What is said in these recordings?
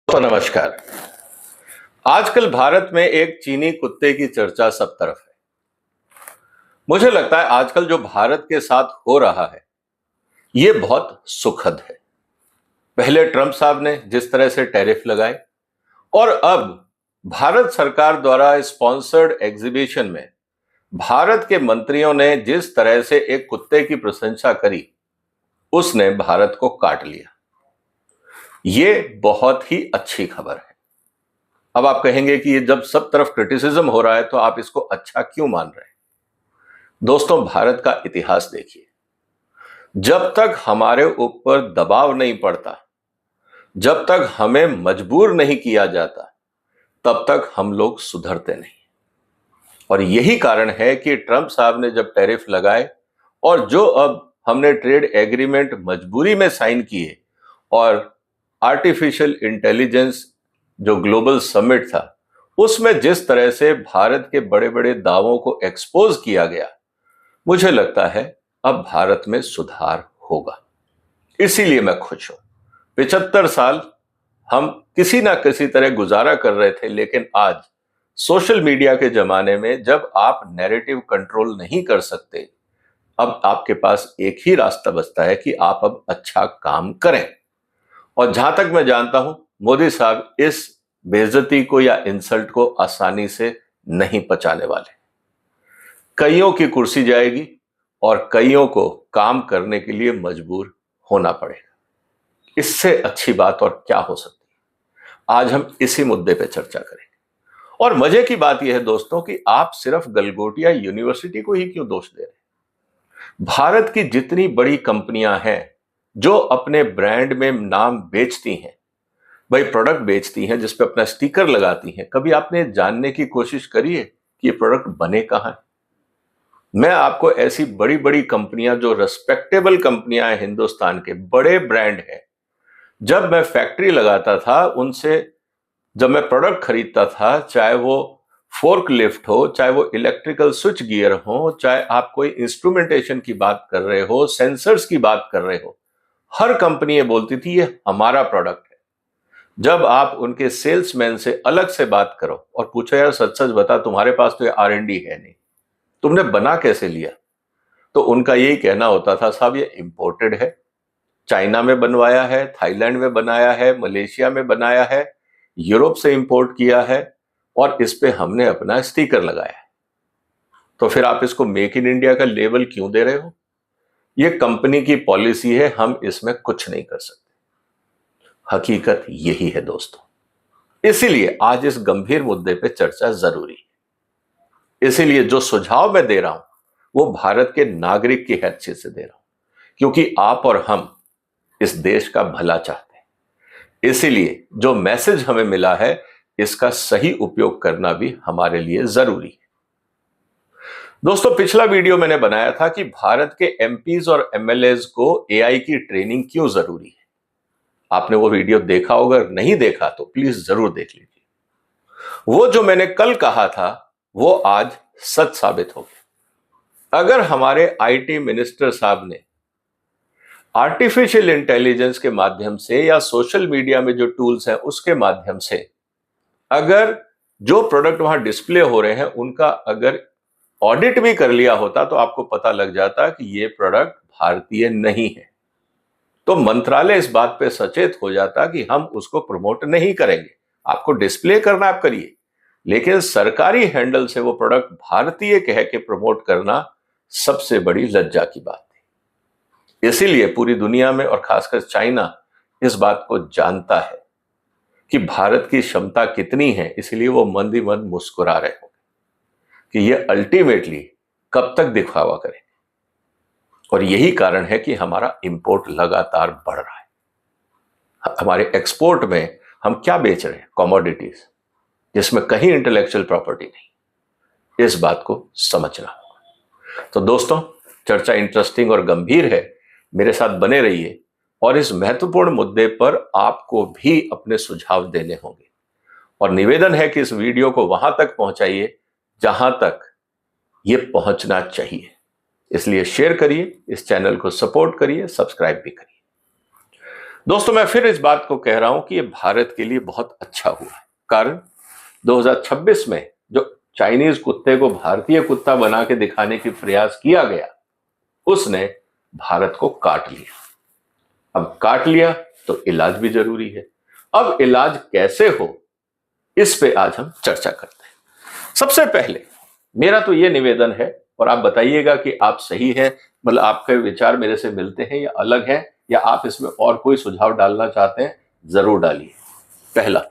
तो नमस्कार। आजकल भारत में एक चीनी कुत्ते की चर्चा सब तरफ है। मुझे लगता है आजकल जो भारत के साथ हो रहा है ये बहुत सुखद है। पहले ट्रंप साहब ने जिस तरह से टैरिफ लगाए और अब भारत सरकार द्वारा स्पॉन्सर्ड एग्जीबिशन में भारत के मंत्रियों ने जिस तरह से एक कुत्ते की प्रशंसा करी, उसने भारत को काट लिया। ये बहुत ही अच्छी खबर है। अब आप कहेंगे कि ये जब सब तरफ क्रिटिसिज्म हो रहा है तो आप इसको अच्छा क्यों मान रहे हैं? दोस्तों, भारत का इतिहास देखिए। जब तक हमारे ऊपर दबाव नहीं पड़ता, जब तक हमें मजबूर नहीं किया जाता, तब तक हम लोग सुधरते नहीं। और यही कारण है कि ट्रंप साहब ने जब टैरिफ लगाए और जो अब हमने ट्रेड एग्रीमेंट मजबूरी में साइन किए और आर्टिफिशियल इंटेलिजेंस जो ग्लोबल समिट था उसमें जिस तरह से भारत के बड़े बड़े दावों को एक्सपोज किया गया, मुझे लगता है अब भारत में सुधार होगा। इसीलिए मैं खुश हूं। 75 साल हम किसी ना किसी तरह गुजारा कर रहे थे, लेकिन आज सोशल मीडिया के जमाने में जब आप नैरेटिव कंट्रोल नहीं कर सकते, अब आपके पास एक ही रास्ता बचता है कि आप अब अच्छा काम करें। और जहां तक मैं जानता हूं, मोदी साहब इस बेइज्जती को या इंसल्ट को आसानी से नहीं पचाने वाले। कईयों की कुर्सी जाएगी और कईयों को काम करने के लिए मजबूर होना पड़ेगा। इससे अच्छी बात और क्या हो सकती है? आज हम इसी मुद्दे पे चर्चा करेंगे। और मजे की बात यह है दोस्तों कि आप सिर्फ गलगोटिया यूनिवर्सिटी को ही क्यों दोष दे रहे हैं? भारत की जितनी बड़ी कंपनियां हैं जो अपने ब्रांड में नाम बेचती हैं, भाई प्रोडक्ट बेचती हैं जिस पे अपना स्टिकर लगाती हैं, कभी आपने जानने की कोशिश करी है कि ये प्रोडक्ट बने कहां है? मैं आपको ऐसी बड़ी बड़ी कंपनियां जो रेस्पेक्टेबल कंपनियां हैं, हिंदुस्तान के बड़े ब्रांड हैं, जब मैं फैक्ट्री लगाता था उनसे, जब मैं प्रोडक्ट खरीदता था, चाहे वो फोर्क लिफ्ट हो, चाहे वो इलेक्ट्रिकल स्विच गियर हो, चाहे आप कोई इंस्ट्रूमेंटेशन की बात कर रहे हो, सेंसर्स की बात कर रहे हो, हर कंपनी ये बोलती थी ये हमारा प्रोडक्ट है। जब आप उनके सेल्समैन से अलग से बात करो और पूछो यार सच सच बता, तुम्हारे पास तो ये R&D है नहीं, तुमने बना कैसे लिया? तो उनका यही कहना होता था, साहब ये इंपोर्टेड है, चाइना में बनवाया है, थाईलैंड में बनाया है, मलेशिया में बनाया है, यूरोप से इंपोर्ट किया है और इस पे हमने अपना स्टिकर लगाया है। तो फिर आप इसको मेक इन इंडिया का लेबल क्यों दे रहे हो? ये कंपनी की पॉलिसी है, हम इसमें कुछ नहीं कर सकते। हकीकत यही है दोस्तों। इसीलिए आज इस गंभीर मुद्दे पे चर्चा जरूरी है। इसीलिए जो सुझाव मैं दे रहा हूं वो भारत के नागरिक की हैसियत से दे रहा हूं, क्योंकि आप और हम इस देश का भला चाहते हैं। इसीलिए जो मैसेज हमें मिला है इसका सही उपयोग करना भी हमारे लिए जरूरी है। दोस्तों, पिछला वीडियो मैंने बनाया था कि भारत के एमपीज और एमएलएज को एआई की ट्रेनिंग क्यों जरूरी है। आपने वो वीडियो देखा होगा, अगर नहीं देखा तो प्लीज जरूर देख लीजिए। वो जो मैंने कल कहा था वो आज सच साबित हो गया। अगर हमारे आईटी मिनिस्टर साहब ने आर्टिफिशियल इंटेलिजेंस के माध्यम से या सोशल मीडिया में जो टूल्स हैं उसके माध्यम से अगर जो प्रोडक्ट वहां डिस्प्ले हो रहे हैं उनका अगर ऑडिट भी कर लिया होता तो आपको पता लग जाता कि ये प्रोडक्ट भारतीय नहीं है। तो मंत्रालय इस बात पे सचेत हो जाता कि हम उसको प्रमोट नहीं करेंगे। आपको डिस्प्ले करना आप करिए, लेकिन सरकारी हैंडल से वो प्रोडक्ट भारतीय कह के प्रमोट करना सबसे बड़ी लज्जा की बात थी। इसीलिए पूरी दुनिया में और खासकर चाइना इस बात को जानता है कि भारत की क्षमता कितनी है, इसलिए वो मंद ही मंद मुस्कुरा रहे होंगे कि ये अल्टीमेटली कब तक दिखावा करें। और यही कारण है कि हमारा इंपोर्ट लगातार बढ़ रहा है। हमारे एक्सपोर्ट में हम क्या बेच रहे हैं? कमोडिटीज, जिसमें कहीं इंटेलेक्चुअल प्रॉपर्टी नहीं। इस बात को समझना होगा। तो दोस्तों, चर्चा इंटरेस्टिंग और गंभीर है, मेरे साथ बने रहिए और इस महत्वपूर्ण मुद्दे पर आपको भी अपने सुझाव देने होंगे। और निवेदन है कि इस वीडियो को वहां तक पहुंचाइए जहां तक ये पहुंचना चाहिए। इसलिए शेयर करिए, इस चैनल को सपोर्ट करिए, सब्सक्राइब भी करिए। दोस्तों, मैं फिर इस बात को कह रहा हूं कि ये भारत के लिए बहुत अच्छा हुआ है। कारण 2026 में जो चाइनीज कुत्ते को भारतीय कुत्ता बना के दिखाने की प्रयास किया गया, उसने भारत को काट लिया। अब काट लिया तो इलाज भी जरूरी है। अब इलाज कैसे हो, इस पे आज हम चर्चा करते हैं। सबसे पहले मेरा तो ये निवेदन है, और आप बताइएगा कि आप सही है, मतलब आपके विचार मेरे से मिलते हैं या अलग है, या आप इसमें और कोई सुझाव डालना चाहते हैं, जरूर डालिए। पहला,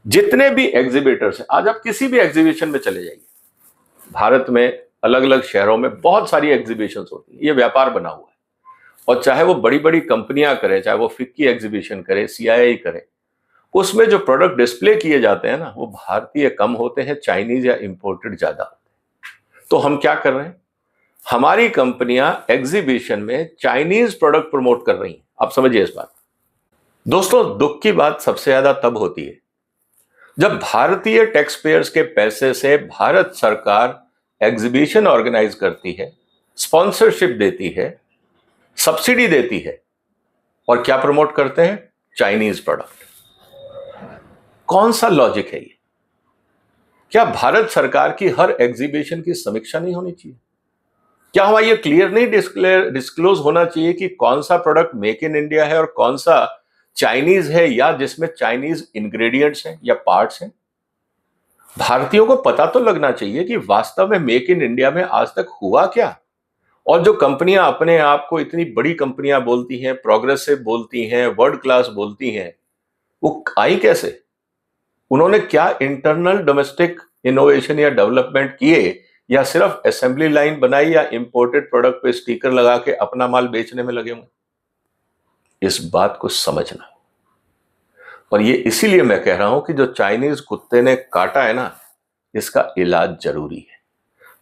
जितने भी एग्जीबिटर्स हैं, आज आप किसी भी एग्जीबिशन में चले जाइए, भारत में अलग अलग शहरों में बहुत सारी एग्जीबिशंस होती है, ये व्यापार बना हुआ है। और चाहे वो बड़ी बड़ी कंपनियां करें, चाहे वो फिक्की एग्जीबिशन करे, सीआईआई करे, उसमें जो प्रोडक्ट डिस्प्ले किए जाते हैं ना, वो भारतीय कम होते हैं, चाइनीज या इंपोर्टेड ज्यादा होते हैं। तो हम क्या कर रहे हैं, हमारी कंपनियां एग्जीबिशन में चाइनीज प्रोडक्ट प्रमोट कर रही हैं। आप समझिए इस बात। दोस्तों, दुख की बात सबसे ज्यादा तब होती है जब भारतीय टैक्स पेयर्स के पैसे से भारत सरकार एग्जीबिशन ऑर्गेनाइज करती है, स्पॉन्सरशिप देती है, सब्सिडी देती है, और क्या प्रमोट करते हैं, चाइनीज प्रोडक्ट। कौन सा लॉजिक है ये? क्या भारत सरकार की हर एग्जीबिशन की समीक्षा नहीं होनी चाहिए? क्या हमारा ये क्लियर नहीं डिस्क्लोज होना चाहिए कि कौन सा प्रोडक्ट मेक इन इंडिया है और कौन सा चाइनीज है, या जिसमें चाइनीज इंग्रेडिएंट्स हैं या पार्ट्स हैं? भारतीयों को पता तो लगना चाहिए कि वास्तव में मेक इन इंडिया में आज तक हुआ क्या। और जो कंपनियां अपने आप को इतनी बड़ी कंपनियां बोलती हैं, प्रोग्रेसिव बोलती हैं, वर्ल्ड क्लास बोलती हैं, वो आई कैसे? उन्होंने क्या इंटरनल डोमेस्टिक इनोवेशन या डेवलपमेंट किए, या सिर्फ असेंबली लाइन बनाई, या इंपोर्टेड प्रोडक्ट पे स्टिकर लगा के अपना माल बेचने में लगे हुए? इस बात को समझना। और ये इसीलिए मैं कह रहा हूं कि जो चाइनीज कुत्ते ने काटा है ना, इसका इलाज जरूरी है।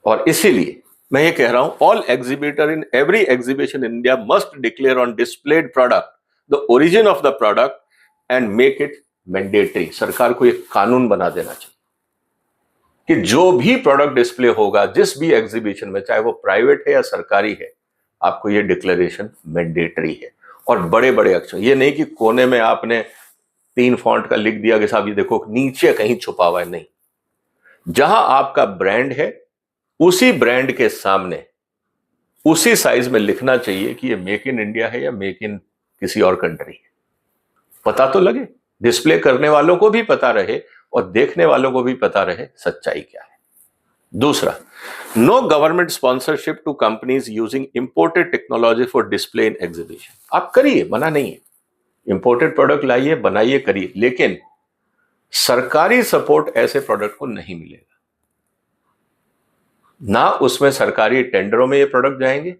और इसीलिए मैं ये कह रहा हूं, all exhibitor in every exhibition in India must declare on displayed product the origin of the product and make it mandatory. सरकार को एक कानून बना देना चाहिए कि जो भी प्रोडक्ट डिस्प्ले होगा जिस भी एग्जीबिशन में, चाहे वो प्राइवेट है या सरकारी है, आपको ये डिक्लेरेशन मैंडेटरी है। और बड़े बड़े अक्षर, ये नहीं कि कोने में आपने 3 फॉन्ट का लिख दिया कि साहब ये देखो, नीचे कहीं छुपा हुआ है, नहीं। जहां आपका ब्रांड है, उसी ब्रांड के सामने उसी साइज में लिखना चाहिए कि ये मेक इन इंडिया है या मेक इन किसी और कंट्री है। पता तो लगे, डिस्प्ले करने वालों को भी पता रहे और देखने वालों को भी पता रहे सच्चाई क्या है। दूसरा, no government sponsorship to companies using imported technology for display in exhibition. आप करिए, मना नहीं है, इंपोर्टेड प्रोडक्ट लाइए, बनाइए, करिए, लेकिन सरकारी सपोर्ट ऐसे प्रोडक्ट को नहीं मिलेगा। ना उसमें सरकारी टेंडरों में ये प्रोडक्ट जाएंगे,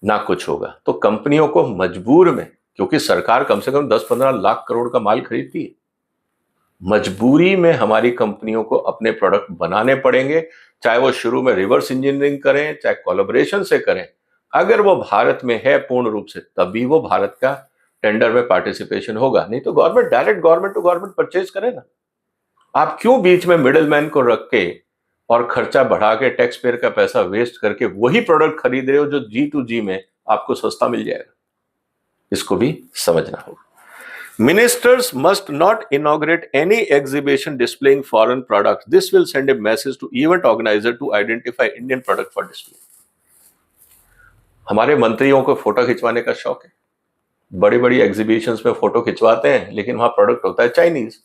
ना कुछ होगा। तो कंपनियों को मजबूर में, क्योंकि सरकार कम से कम 10-15 लाख करोड़ का माल खरीदती है, मजबूरी में हमारी कंपनियों को अपने प्रोडक्ट बनाने पड़ेंगे, चाहे वो शुरू में रिवर्स इंजीनियरिंग करें, चाहे कोलैबोरेशन से करें। अगर वो भारत में है पूर्ण रूप से, तभी वो भारत का टेंडर में पार्टिसिपेशन होगा। नहीं तो government direct government to government purchase करे ना। आप क्यों बीच में मिडिल मैन को रख के और खर्चा बढ़ा के टैक्स पेयर का पैसा वेस्ट करके वही प्रोडक्ट खरीद रहे हो जो G2G में आपको सस्ता मिल जाएगा? इसको भी समझना होगा। Ministers must not inaugurate any exhibition displaying foreign products. This will send a message to event organizer to identify Indian product for display. हमारे मंत्रियों को फोटो खिंचवाने का शौक है, बड़ी बड़ी एग्जीबिशंस में फोटो खिंचवाते हैं, लेकिन वहां प्रोडक्ट होता है चाइनीज।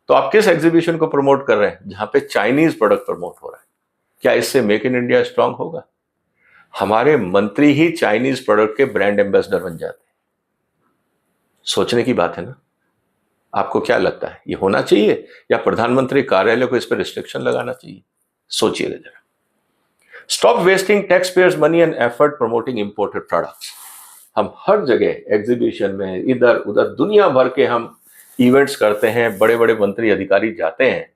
तो आप किस एग्जीबिशन को प्रमोट कर रहे हैं जहां पे चाइनीज प्रोडक्ट प्रमोट हो रहा है? क्या इससे मेक इन इंडिया स्ट्रांग होगा? हमारे मंत्री ही चाइनीज प्रोडक्ट के ब्रांड एम्बेसडर बन जाते हैं। सोचने की बात है ना। आपको क्या लगता है, ये होना चाहिए या प्रधानमंत्री कार्यालय को इस पर रिस्ट्रिक्शन लगाना चाहिए? सोचिएगा जरा। Stop wasting tax payers money and effort promoting imported products. हम हर जगह एग्जीबिशन में, इधर उधर दुनिया भर के हम इवेंट्स करते हैं, बड़े बड़े मंत्री अधिकारी जाते हैं।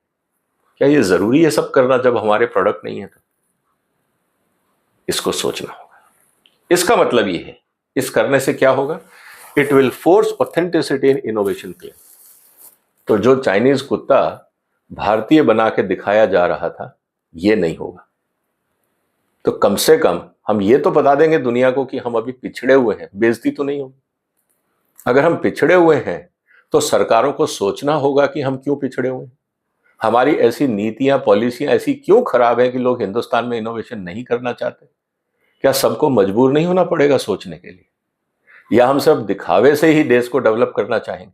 क्या ये जरूरी है सब करना जब हमारे प्रोडक्ट नहीं है? तो इसको सोचना होगा। इसका मतलब ये है, इस करने से क्या होगा? It will force authenticity in innovation claim. तो जो चाइनीज कुत्ता भारतीय बना के दिखाया जा रहा था, ये नहीं होगा। तो कम से कम हम ये तो बता देंगे दुनिया को कि हम अभी पिछड़े हुए हैं, बेइज्जती तो नहीं होगी। अगर हम पिछड़े हुए हैं तो सरकारों को सोचना होगा कि हम क्यों पिछड़े हुए हैं, हमारी ऐसी नीतियां पॉलिसियां ऐसी क्यों खराब है कि लोग हिंदुस्तान में इनोवेशन नहीं करना चाहते। क्या सबको मजबूर नहीं होना पड़ेगा सोचने के लिए, या हम सब दिखावे से ही देश को डेवलप करना चाहेंगे?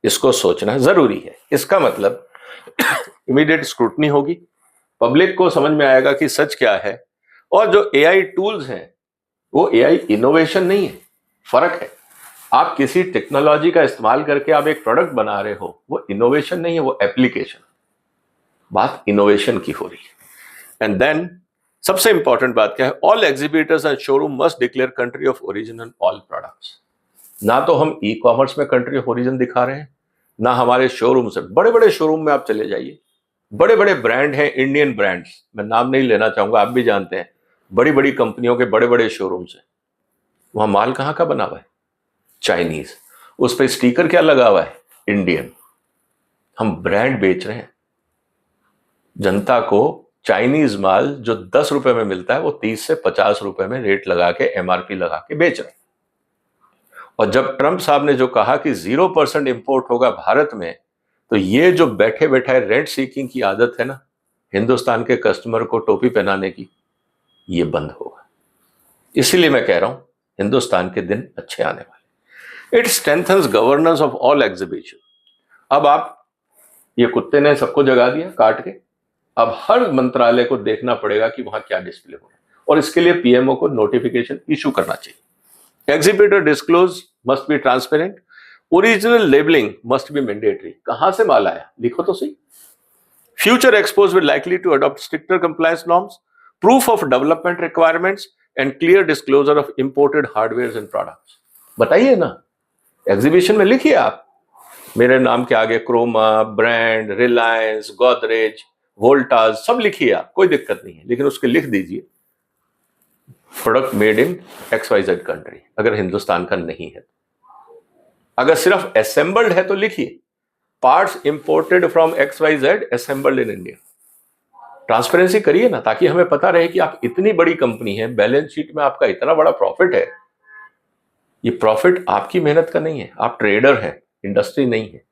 इसको सोचना जरूरी है। इसका मतलब इमीडिएट स्क्रूटनी होगी, पब्लिक को समझ में आएगा कि सच क्या है। और जो एआई टूल्स हैं वो एआई इनोवेशन नहीं है, फर्क है। आप किसी टेक्नोलॉजी का इस्तेमाल करके आप एक प्रोडक्ट बना रहे हो, वो इनोवेशन नहीं है, वो एप्लीकेशन। बात इनोवेशन की हो रही है। एंड देन सबसे इंपॉर्टेंट बात क्या है, all exhibitors and showroom must declare country of origin on all products. ना तो हम ई कॉमर्स में कंट्री ऑफ ओरिजिन दिखा रहे हैं, ना हमारे शोरूम से। बड़े बड़े शोरूम में आप चले जाइए, बड़े बड़े ब्रांड हैं, इंडियन ब्रांड्स, मैं नाम नहीं लेना चाहूंगा, आप भी जानते हैं, बड़ी बड़ी कंपनियों के बड़े बड़े शोरूम से, वहां माल कहां का बना हुआ है? चाइनीज। उस पर स्टिकर क्या लगा हुआ है? इंडियन। हम ब्रांड बेच रहे हैं जनता को। चाइनीज माल जो 10 रुपए में मिलता है वो 30 से 50 रुपए में रेट लगा के, एमआरपी लगा के बेच रहे हैं। और जब ट्रंप साहब ने जो कहा कि 0% इंपोर्ट होगा भारत में, तो ये जो बैठे बैठे रेंट सीकिंग की आदत है ना हिंदुस्तान के कस्टमर को टोपी पहनाने की, ये बंद होगा। इसीलिए मैं कह रहा हूं हिंदुस्तान के दिन अच्छे आने वाले। It strengthens governance of all exhibition. अब आप, ये कुत्ते ने सबको जगा दिया काट के, अब हर मंत्रालय को देखना पड़ेगा कि वहां क्या डिस्प्ले हो रहा है, और इसके लिए पीएमओ को नोटिफिकेशन इशू करना चाहिए। Exhibitor disclose must be transparent, original labelling must be mandatory. कहां से माल आया लिखो तो सही। Future expos will likely to adopt stricter compliance norms, proof of development requirements and clear disclosure of imported hardware and products। बताइए ना, exhibition में लिखिए आप, मेरे नाम के आगे क्रोमा, ब्रांड, रिलायंस, गोदरेज, वोल्टास सब लिखिए आप, कोई दिक्कत नहीं है, लेकिन उसके लिख दीजिए product made in XYZ country, अगर हिंदुस्तान का नहीं है। अगर सिर्फ असेंबल्ड है तो लिखिए parts imported from XYZ assembled in India. Transparency करिए ना, ताकि हमें पता रहे कि आप इतनी बड़ी कंपनी है, बैलेंस शीट में आपका इतना बड़ा प्रॉफिट है। ये प्रॉफिट आपकी मेहनत का नहीं है, आप ट्रेडर हैं, इंडस्ट्री नहीं है।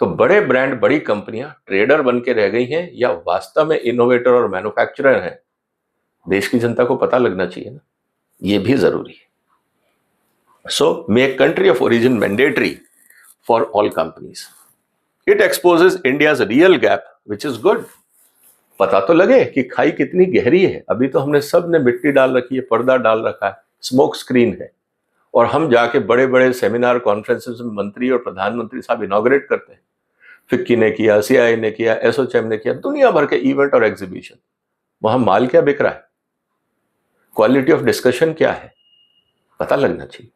तो बड़े ब्रांड, बड़ी कंपनियां ट्रेडर बन के रह गई हैं या वास्तव में इनोवेटर और मैन्युफैक्चरर हैं, देश की जनता को पता लगना चाहिए ना, ये भी जरूरी है। So make country of origin mandatory for all companies. It exposes India's real gap which is good. पता तो लगे कि खाई कितनी गहरी है। अभी तो हमने सब ने मिट्टी डाल रखी है, पर्दा डाल रखा है, स्मोक स्क्रीन है, और हम जाके बड़े बड़े सेमिनार कॉन्फ्रेंसेस में मंत्री और प्रधानमंत्री साहब इनॉग्रेट करते हैं। फिक्की ने किया, सीआई ने किया, एसोचैम ने किया, दुनिया भर के इवेंट और एग्जीबिशन। वहां माल क्या बिक रहा है, क्वालिटी ऑफ डिस्कशन क्या है, पता लगना चाहिए।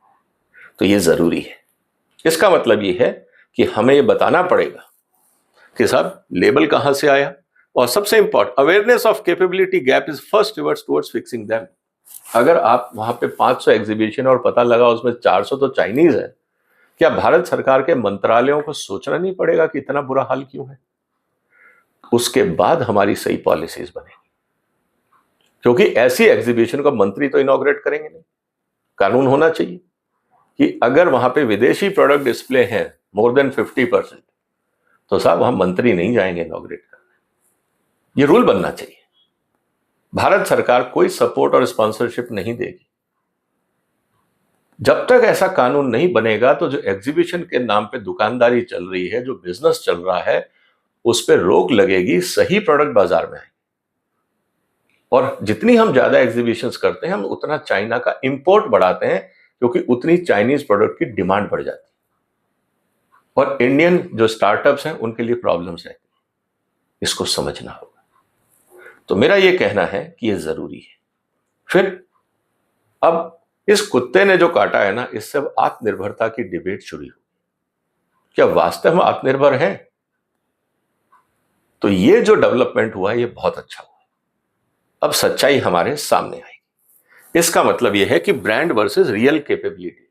तो ये जरूरी है। इसका मतलब ये है कि हमें ये बताना पड़ेगा कि साहब लेबल कहां से आया, और सबसे important awareness of capability gap is first reverse towards fixing them. अगर आप वहां पे 500 एग्जीबिशन और पता लगा उसमें 400 तो चाइनीज है, क्या भारत सरकार के मंत्रालयों को सोचना नहीं पड़ेगा कि इतना बुरा हाल क्यों है? उसके बाद हमारी सही पॉलिसीज बनेगी, क्योंकि ऐसी एग्जीबिशन को मंत्री तो इनॉग्रेट करेंगे नहीं। कानून होना चाहिए कि अगर वहां पे विदेशी प्रोडक्ट डिस्प्ले हैं मोर देन 50%, तो साहब वहां मंत्री नहीं जाएंगे इनॉग्रेट करने। ये रूल बनना चाहिए। भारत सरकार कोई सपोर्ट और स्पॉन्सरशिप नहीं देगी। जब तक ऐसा कानून नहीं बनेगा तो जो एग्जीबिशन के नाम पे दुकानदारी चल रही है, जो बिजनेस चल रहा है, उस पर रोक लगेगी, सही प्रोडक्ट बाजार में आएंगे। और जितनी हम ज्यादा एग्जीबिशंस करते हैं, हम उतना चाइना का इंपोर्ट बढ़ाते हैं, क्योंकि उतनी चाइनीज प्रोडक्ट की डिमांड बढ़ जाती है, और इंडियन जो स्टार्टअप्स हैं उनके लिए प्रॉब्लम्स रहती है। इसको समझना होगा। तो मेरा ये कहना है कि ये जरूरी है। फिर अब इस कुत्ते ने जो काटा है ना, इससे अब आत्मनिर्भरता की डिबेट शुरू हुई। क्या वास्तव में आत्मनिर्भर हैं? तो ये जो डेवलपमेंट हुआ है ये बहुत अच्छा हुआ। अब सच्चाई हमारे सामने आएगी। इसका मतलब यह है कि ब्रांड वर्सेस रियल कैपेबिलिटी,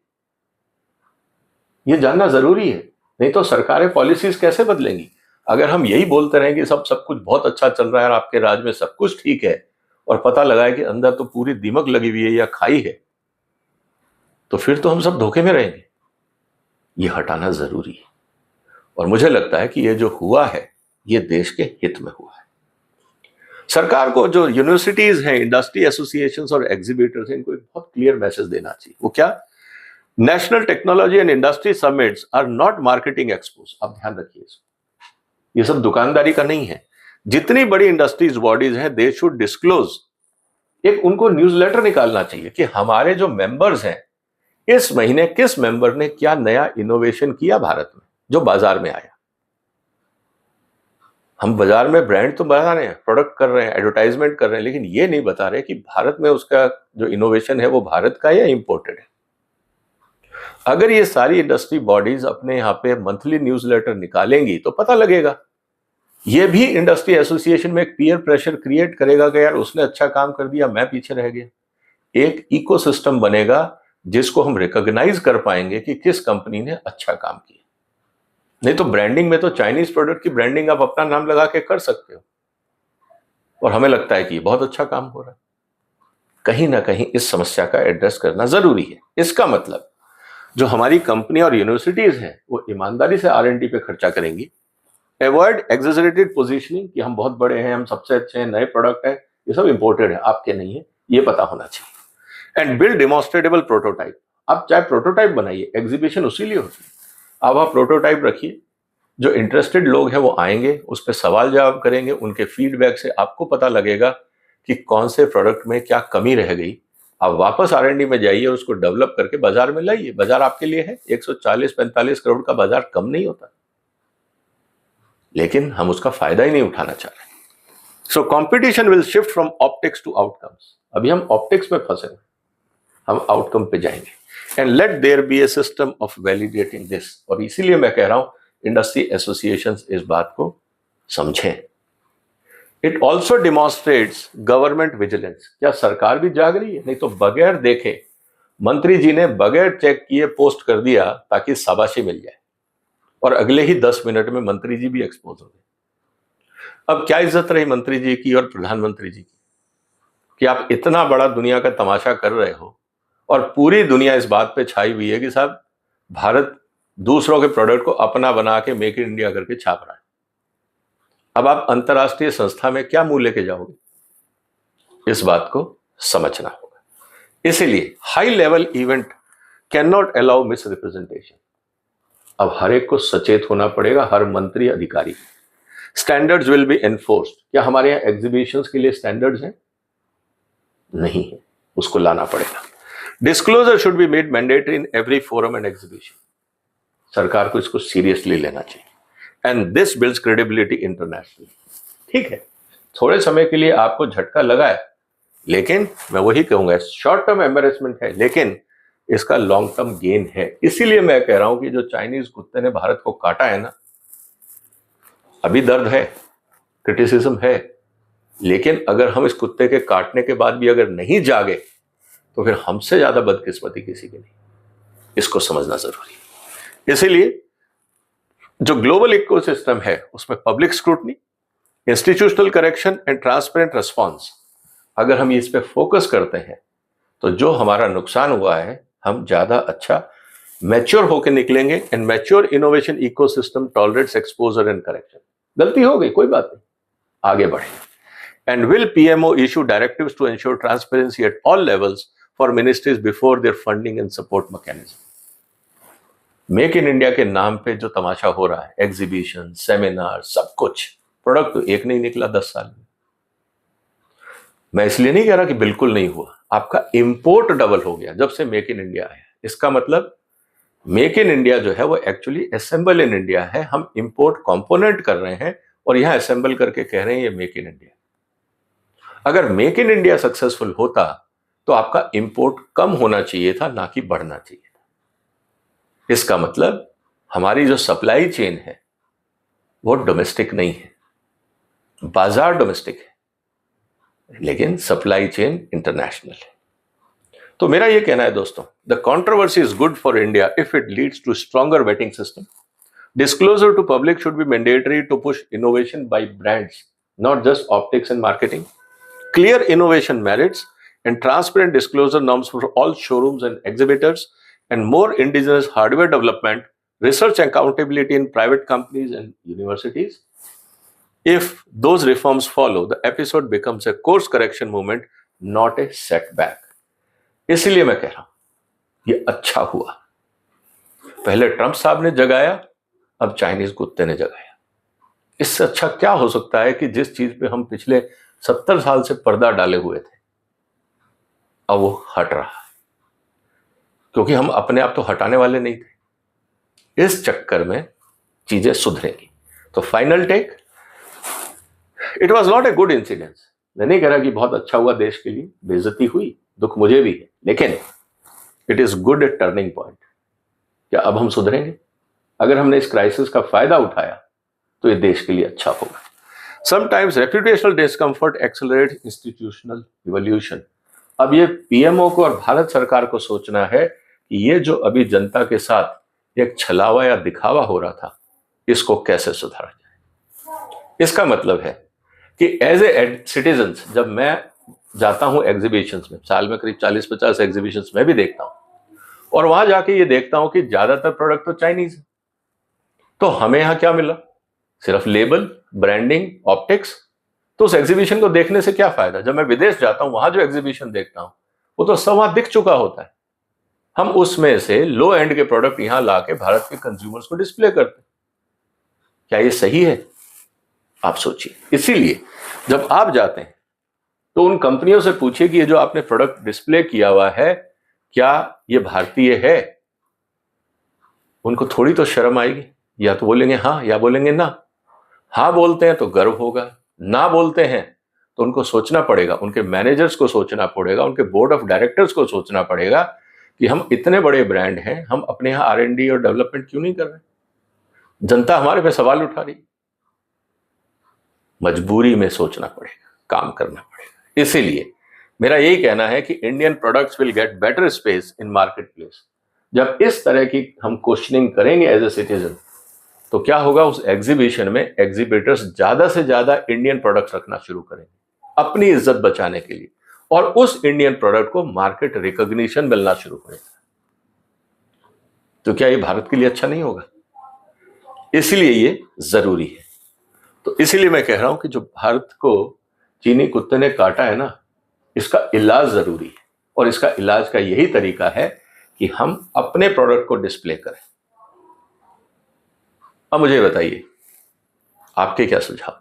ये जानना जरूरी है। नहीं तो सरकारें पॉलिसीज कैसे बदलेंगी? अगर हम यही बोलते रहें कि सब कुछ बहुत अच्छा चल रहा है और आपके राज्य में सब कुछ ठीक है, और पता लगा है कि अंदर तो पूरी दीमक लगी हुई है या खाई है, तो फिर तो हम सब धोखे में रहेंगे। ये हटाना जरूरी है। और मुझे लगता है कि ये जो हुआ है ये देश के हित में हुआ है। सरकार को, जो यूनिवर्सिटीज हैं, इंडस्ट्री एसोसिएशंस और एग्जीबिटर्स हैं, इनको एक बहुत क्लियर मैसेज देना चाहिए। वो क्या? National technology and industry summits are not marketing expos. आप ध्यान रखिए इसको, ये सब दुकानदारी का नहीं है। जितनी बड़ी इंडस्ट्रीज बॉडीज हैं, दे शुड डिस्क्लोज। एक उनको न्यूज़लेटर निकालना चाहिए कि हमारे जो मेंबर्स हैं, इस महीने किस मेंबर ने क्या नया इनोवेशन किया भारत में जो बाजार में आया। हम बाजार में ब्रांड तो बना रहे हैं, प्रोडक्ट कर रहे हैं, एडवर्टाइजमेंट कर रहे हैं, लेकिन ये नहीं बता रहे कि भारत में उसका जो इनोवेशन है वो भारत का या इंपोर्टेड है। अगर ये सारी इंडस्ट्री बॉडीज अपने यहाँ पे मंथली न्यूज़लेटर निकालेंगी तो पता लगेगा। ये भी इंडस्ट्री एसोसिएशन में एक पीयर प्रेशर क्रिएट करेगा कि यार उसने अच्छा काम कर दिया, मैं पीछे रह गया। एक इकोसिस्टम बनेगा जिसको हम रिकॉग्नाइज कर पाएंगे कि किस कंपनी ने अच्छा काम किया। नहीं तो ब्रांडिंग में तो चाइनीज प्रोडक्ट की ब्रांडिंग आप अपना नाम लगा के कर सकते हो और हमें लगता है कि बहुत अच्छा काम हो रहा है। कहीं ना कहीं इस समस्या का एड्रेस करना जरूरी है। इसका मतलब जो हमारी कंपनी और यूनिवर्सिटीज हैं वो ईमानदारी से R&D पे खर्चा करेंगी। अवॉइड एग्जेजरेटेड पोजीशनिंग कि हम बहुत बड़े हैं, हम सबसे अच्छे हैं, नए प्रोडक्ट हैं, ये सब इंपोर्टेड है, आपके नहीं है, ये पता होना चाहिए। And build demonstrable prototype. आप चाहे प्रोटोटाइप बनाइए, एग्जीबिशन उसी लिए होती है। अब आप प्रोटोटाइप रखिए, जो इंटरेस्टेड लोग हैं वो आएंगे, उस पर सवाल जवाब करेंगे, उनके फीडबैक से आपको पता लगेगा कि कौन से प्रोडक्ट में क्या कमी रह गई। आप वापस R&D में जाइए, उसको डेवलप करके बाजार में लाइए। बाजार आपके लिए है, 140-45 करोड़ का बाजार कम नहीं होता, लेकिन हम उसका फायदा ही नहीं उठाना चाह रहे। So competition will shift from optics to outcomes. अभी हम ऑप्टिक्स में फंसे, हम आउटकम पे जाएंगे। And let there be a system of validating this. और इसीलिए मैं कह रहा हूं इंडस्ट्री एसोसिएशंस इस बात को समझें। It also demonstrates government vigilance. क्या सरकार भी जाग रही है? नहीं तो बगैर देखे मंत्री जी ने बगैर चेक किए पोस्ट कर दिया ताकि शाबाशी मिल जाए, और अगले ही 10 मिनट में मंत्री जी भी एक्सपोज हो गए। अब क्या इज्जत रही मंत्री जी की और प्रधानमंत्री जी की कि आप इतना बड़ा दुनिया का तमाशा कर रहे हो और पूरी दुनिया इस बात पे छाई हुई है कि साहब भारत दूसरों के प्रोडक्ट को अपना बना के मेक इन इंडिया करके छाप रहा है। अब आप अंतर्राष्ट्रीय संस्था में क्या मुंह लेके जाओगे? इस बात को समझना होगा। इसीलिए high level event can not allow miss representation. अब हर एक को सचेत होना पड़ेगा, हर मंत्री अधिकारी। Standards will be enforced. क्या हमारे यहाँ एग्जीबिशंस के लिए स्टैंडर्ड्स हैं? नहीं है, उसको लाना पड़ेगा। Disclosure should be made mandatory in every forum and exhibition. सरकार को इसको सीरियसली लेना चाहिए। And this builds credibility internationally. ठीक है, थोड़े समय के लिए आपको झटका लगा है, लेकिन मैं वही कहूंगा शॉर्ट टर्म एम्बेरसमेंट है, लेकिन इसका लॉन्ग टर्म गेन है। इसीलिए मैं कह रहा हूं कि जो चाइनीज कुत्ते ने भारत को काटा है ना, अभी दर्द है, क्रिटिसिज्म है, लेकिन अगर हम इस कुत्ते के काटने के बाद भी अगर नहीं जागे तो फिर हमसे ज्यादा बदकिस्मती किसी की नहीं। इसको समझना जरूरी है। इसीलिए जो ग्लोबल इकोसिस्टम है उसमें public scrutiny, institutional correction and transparent response, अगर हम इस पे फोकस करते हैं तो जो हमारा नुकसान हुआ है हम ज्यादा अच्छा मैच्योर होकर निकलेंगे। And mature innovation ecosystem tolerates exposure and correction. गलती हो गई, कोई बात नहीं, आगे बढ़े। And will PMO issue directives to ensure transparency at all levels for ministries before their funding and support mechanism. Make in India के नाम पे जो तमाशा हो रहा है, एग्जीबिशन, सेमिनार, सब कुछ, प्रोडक्ट तो एक नहीं निकला 10 साल में। मैं इसलिए नहीं कह रहा कि बिल्कुल नहीं हुआ, आपका इंपोर्ट डबल हो गया जब से मेक इन इंडिया आया। इसका मतलब मेक इन इंडिया जो है वो एक्चुअली असेंबल इन इंडिया है। हम इंपोर्ट कंपोनेंट कर रहे हैं और यहां असेंबल करके कह रहे हैं ये मेक इन इंडिया। अगर मेक इन इंडिया सक्सेसफुल होता तो आपका इंपोर्ट कम होना चाहिए था, ना कि बढ़ना चाहिए था। इसका मतलब हमारी जो सप्लाई चेन है वो डोमेस्टिक नहीं है, बाजार डोमेस्टिक है, लेकिन सप्लाई चेन इंटरनेशनल है। तो मेरा ये कहना है दोस्तों, the controversy is good for India if it leads to stronger vetting system. Disclosure to public should be mandatory to push innovation by brands, not just optics and marketing. Clear innovation merits and transparent disclosure norms for all showrooms and exhibitors, and more indigenous hardware development research accountability in private companies and universities. If those reforms follow, the episode becomes a course correction movement, not a setback. इसलिए मैं कह रहा हूं ये अच्छा हुआ। पहले Trump साहब ने जगाया, अब चाइनीज कुत्ते ने जगाया। इससे अच्छा क्या हो सकता है कि जिस चीज पे हम पिछले 70 साल से पर्दा डाले हुए थे, अब वो हट रहा है, क्योंकि हम अपने आप तो हटाने वाले नहीं थे। इस चक्कर में चीजें सुधरेंगी। तो final take, it was not a good incidence. मैं नहीं कह रहा कि बहुत अच्छा हुआ, देश के लिए बेइज्जती हुई, दुख मुझे भी है, लेकिन it is good A turning point. क्या अब हम सुधरेंगे? अगर हमने इस क्राइसिस का फायदा उठाया तो ये देश के लिए अच्छा होगा। Sometimes reputational discomfort accelerate institutional evolution. अब ये पीएमओ को और भारत सरकार को सोचना है कि ये जो अभी जनता के साथ एक छलावा या दिखावा हो रहा था, इसको कैसे सुधारा जाए। इसका मतलब है कि एज ए सिटीजन्स, जब मैं जाता हूं एग्जीबिशंस में, साल में करीब 40-50 एग्जीबिशंस में भी देखता हूं, और वहां जाके ये देखता हूं कि ज्यादातर प्रोडक्ट तो चाइनीज है। तो हमें यहां क्या मिला? सिर्फ लेबल, ब्रांडिंग, ऑप्टिक्स। तो उस एग्जीबिशन को देखने से क्या फायदा? जब मैं विदेश जाता हूं, वहां जो एग्जीबिशन देखता हूं, वो तो सब वहां दिख चुका होता है। हम उसमें से लो एंड के प्रोडक्ट यहां लाके भारत के कंज्यूमर्स को डिस्प्ले करते। क्या ये सही है? आप सोचिए। इसीलिए जब आप जाते हैं तो उन कंपनियों से पूछिए कि ये जो आपने प्रोडक्ट डिस्प्ले किया हुआ है, क्या ये भारतीय है? उनको थोड़ी तो शर्म आएगी। या तो बोलेंगे हाँ, या बोलेंगे ना। हाँ बोलते हैं तो गर्व होगा, ना बोलते हैं तो उनको सोचना पड़ेगा, उनके मैनेजर्स को सोचना पड़ेगा, उनके बोर्ड ऑफ डायरेक्टर्स को सोचना पड़ेगा कि हम इतने बड़े ब्रांड हैं, हम अपने यहाँ R&D और डेवलपमेंट क्यों नहीं कर रहे? जनता हमारे पे सवाल उठा रही। मजबूरी में सोचना पड़ेगा, काम करना पड़ेगा। इसीलिए मेरा यही कहना है कि Indian products will get better space in market place. जब इस तरह की हम क्वेश्चनिंग करेंगे एज ए सिटीजन, तो क्या होगा? उस एग्जीबिशन में एग्जीबिटर्स ज्यादा से ज्यादा इंडियन प्रोडक्ट्स रखना शुरू करेंगे अपनी इज्जत बचाने के लिए, और उस इंडियन प्रोडक्ट को मार्केट रिकॉग्निशन मिलना शुरू करेगा। तो क्या ये भारत के लिए अच्छा नहीं होगा? इसलिए ये जरूरी है। तो इसीलिए मैं कह रहा हूं कि जो भारत को चीनी कुत्ते ने काटा है ना, इसका इलाज जरूरी है। और इसका इलाज का यही तरीका है कि हम अपने प्रोडक्ट को डिस्प्ले करें। अब मुझे बताइए, आपके क्या सुझाव?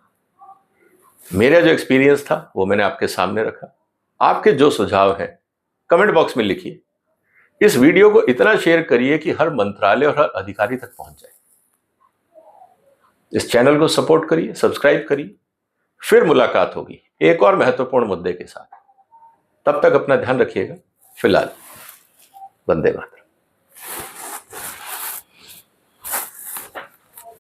मेरा जो एक्सपीरियंस था वो मैंने आपके सामने रखा। आपके जो सुझाव हैं कमेंट बॉक्स में लिखिए। इस वीडियो को इतना शेयर करिए कि हर मंत्रालय और हर अधिकारी तक पहुंच जाए। इस चैनल को सपोर्ट करिए, सब्सक्राइब करिए। फिर मुलाकात होगी एक और महत्वपूर्ण मुद्दे के साथ। तब तक अपना ध्यान रखिएगा। फिलहाल वंदे मातरम।